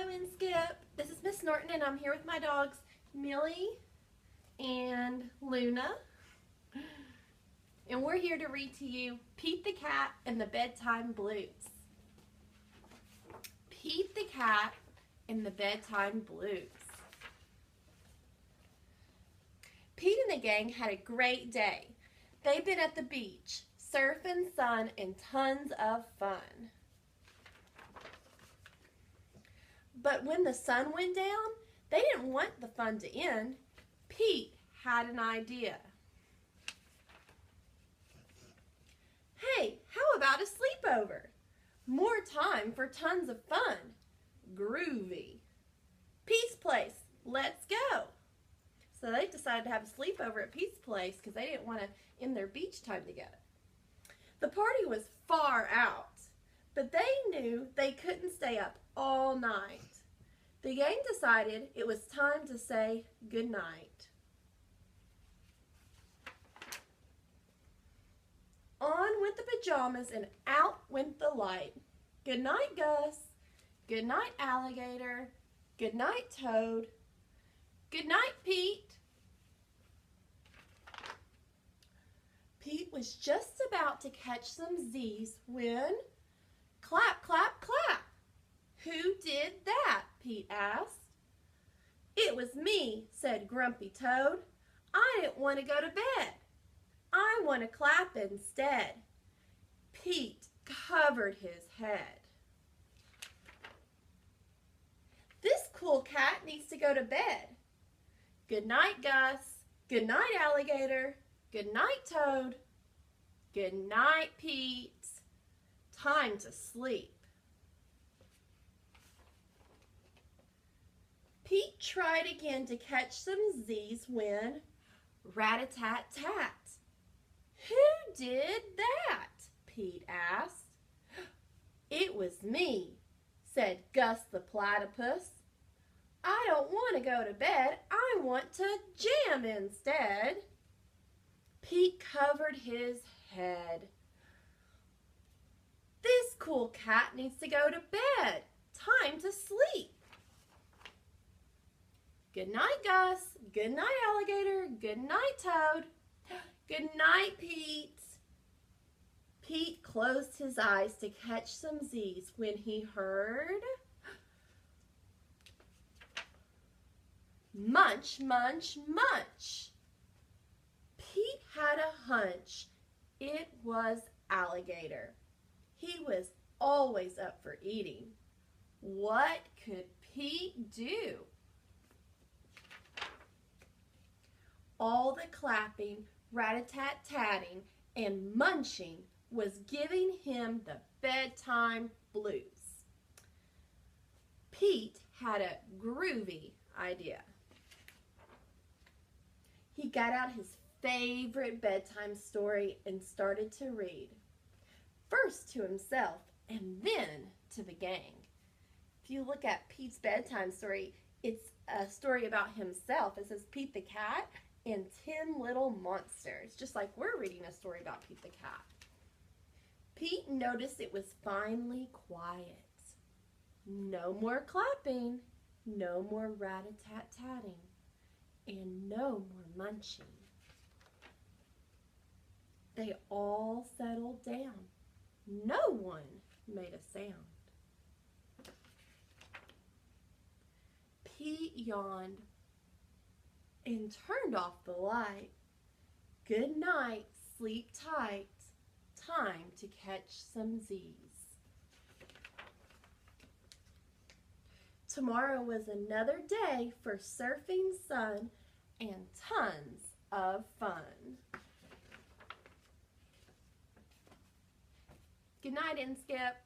Hello, Skip. This is Miss Norton, and I'm here with my dogs, Millie and Luna. And we're here to read to you Pete the Cat and the Bedtime Blues. Pete the Cat and the Bedtime Blues. Pete and the gang had a great day. They'd been at the beach, surfing, sun, and tons of fun. But when the sun went down, they didn't want the fun to end. Pete had an idea. Hey, how about a sleepover? More time for tons of fun. Groovy. Pete's place, let's go. So they decided to have a sleepover at Pete's place because they didn't want to end their beach time together. The party was far out, but they knew they couldn't stay up all night. The gang decided it was time to say goodnight. On went the pajamas and out went the light. Good night, Gus. Good night, Alligator. Good night, Toad. Good night, Pete. Pete was just about to catch some Z's when clap, clap, clap. Who did that? Pete asked. It was me, said Grumpy Toad. I didn't want to go to bed. I want to clap instead. Pete covered his head. This cool cat needs to go to bed. Good night, Gus. Good night, Alligator. Good night, Toad. Good night, Pete. Time to sleep. Pete tried again to catch some Z's when rat-a-tat-tat. Who did that? Pete asked. It was me, said Gus the Platypus. I don't want to go to bed. I want to jam instead. Pete covered his head. This cool cat needs to go to bed. Time to sleep. Good night, Gus. Good night, Alligator. Good night, Toad. Good night, Pete. Pete closed his eyes to catch some Z's when he heard munch, munch, munch. Pete had a hunch. It was Alligator. He was always up for eating. What could Pete do? All the clapping, rat-a-tat-tatting, and munching was giving him the bedtime blues. Pete had a groovy idea. He got out his favorite bedtime story and started to read. First to himself and then to the gang. If you look at Pete's bedtime story, it's a story about himself. It says Pete the Cat and 10 little monsters, just like we're reading a story about Pete the Cat. Pete noticed it was finally quiet. No more clapping, no more rat-a-tat-tatting, and no more munching. They all settled down. No one made a sound. Pete yawned and turned off the light. Good night, sleep tight. Time to catch some Z's. Tomorrow was another day for surfing, sun, and tons of fun. Good night, Skip.